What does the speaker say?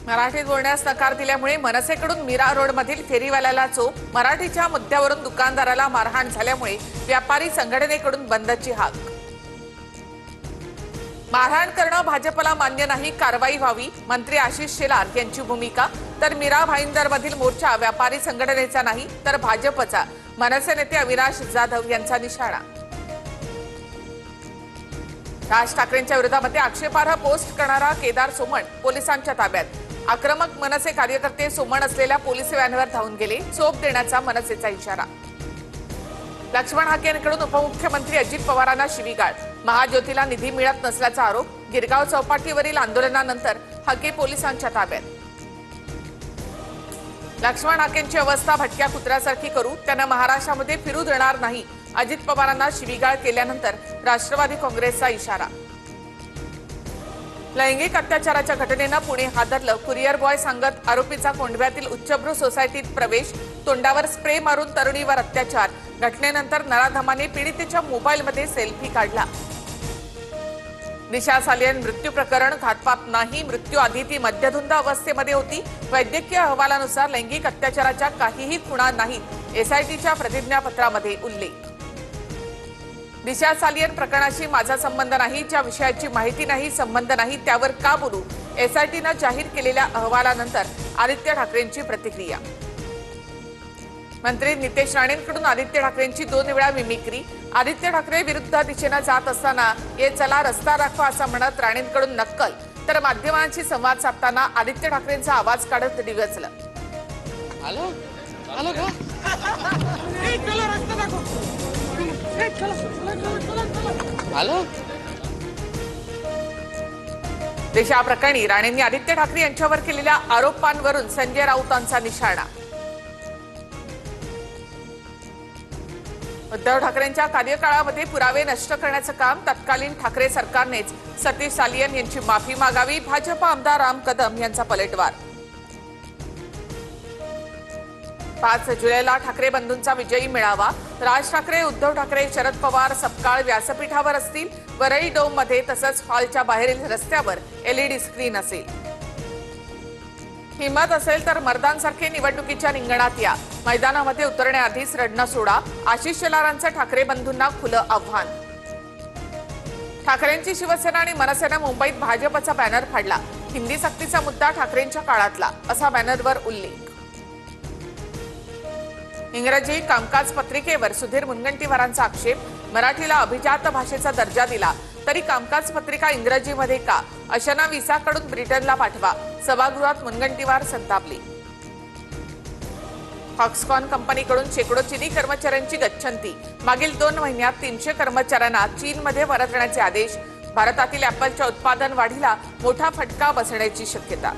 मराठीत बोलण्यास नकार दिल्यामुळे मनसेकडून मीरा रोडमधील फेरीवाल्याला चोप, मराठीच्या मुद्द्यावरून दुकानदाराला मारहाण झाल्यामुळे व्यापारी संघटनेकडून बंदची हाक। मारहाण करणं भाजपला मान्य नाही, कारवाई व्हावी, मंत्री आशिष शेलार यांची भूमिका। तर मीरा भाईंदरमधील मोर्चा व्यापारी संघटनेचा नाही तर भाजपचा, मनसे नेते अविनाश जाधव यांचा निशाणा। राज ठाकरेंच्या विरोधामध्ये आक्षेपार्ह पोस्ट करणारा केदार सोमण पोलिसांच्या ताब्यात। आक्रमक मनसे कार्यकर्ते सोमण असलेल्या पोलीस व्हॅनवर धावून गेले, चोप देण्याचा मनसेचा इशारा। लक्ष्मण हाके यांच्याकडून उपमुख्यमंत्री अजित पवारांना शिवीगाळ, महाज्योतीला निधी मिळत नसल्याचा आरोप। गिरगाव चौपाटीवरील आंदोलनानंतर हाके पोलिसांच्या ताब्यात। लक्ष्मण हाकेंची अवस्था भटक्या कुत्र्यासारखी करू, त्यांना महाराष्ट्रामध्ये फिरू देणार नाही, अजित पवारांना शिवीगाळ केल्यानंतर राष्ट्रवादी काँग्रेसचा इशारा। लैंगिक अत्याचाराच्या घटनेनं पुणे हादरलं, कुरिअर बॉय सांगत आरोपीचा कोंढव्यातील उच्चभ्रू सोसायटीत प्रवेश, तोंडावर स्प्रे मारून तरुणीवर अत्याचार। घटनेनंतर नराधमाने पीडितेच्या मोबाईलमध्ये सेल्फी काढला। दिशा सालियन मृत्यू प्रकरण घातपात नाही, मृत्यू आधी ती मध्यधुंद अवस्थेमध्ये होती, वैद्यकीय अहवालानुसार लैंगिक अत्याचाराच्या काहीही खुणा नाहीत, एसआयटीच्या प्रतिज्ञापत्रामध्ये उल्लेख। दिशा सालियन प्रकरणाशी माझा संबंध नाही, ज्या विषयाची माहिती नाही, संबंध नाही, त्यावर का बोलू, एसआयटीनं जाहीर केलेल्या अहवालानंतर आदित्य ठाकरेंची प्रतिक्रिया। मंत्री नितेश राणेंकडून आदित्य ठाकरेंची 2 वेळा मिमिक्री, आदित्य ठाकरे विरुद्ध दिशेनं जात असताना ये चला रस्ता दाखवा असं म्हणत राणेंकडून नक्कल, तर माध्यमांशी संवाद साधताना आदित्य ठाकरेंचा आवाज काढत डिवचलं। दिशा प्रकरणी राणेंनी आदित्य ठाकरे यांच्यावर केलेल्या आरोपांवरून संजय राऊतांचा निशाणा। उद्धव ठाकरेंच्या कार्यकाळामध्ये पुरावे नष्ट करण्याचं काम तत्कालीन ठाकरे सरकारनेच सतीश सालियन यांची माफी मागावी, भाजप आमदार राम कदम यांचा पलटवार। 5 जुलैला ठाकरे बंधूंचा विजयी मेळावा, राज ठाकरे, उद्धव ठाकरे, शरद पवार सपकाळ व्यासपीठावर असतील, वरळी डोममध्ये तसंच हॉलच्या बाहेरील रस्त्यावर एलईडी स्क्रीन असेल। हिंमत असेल तर मर्दांसारखे निवडणुकीच्या रिंगणात या, मैदानामध्ये उतरण्याआधीच रडणं सोडा, आशिष शेलारांचं ठाकरे बंधूंना खुलं आव्हान। ठाकरेंची शिवसेना आणि मनसेनं मुंबईत भाजपचा बॅनर फाडला, हिंदी सक्तीचा मुद्दा ठाकरेंच्या काळातला असा बॅनरवर उल्लेख। इंग्रजी कामकाज पत्रिकेवर सुधीर मुनगंटीवारांचा आक्षेप, मराठीला अभिजात भाषेचा दर्जा दिला तरी कामकाज पत्रिका इंग्रजीमध्ये का, अशना विसाकडून ब्रिटनला पाठवा, सभागृहात मुनगंटीवार संतापले। फॉक्सकॉन कंपनीकडून शेकडो चीनी कर्मचाऱ्यांची गच्छंती, मागील 2 महिन्यात 300 कर्मचाऱ्यांना चीनमध्ये परतण्याचे आदेश। भारतातील ॲपलच्या उत्पादन वाढीला मोठा फटका बसण्याची शक्यता।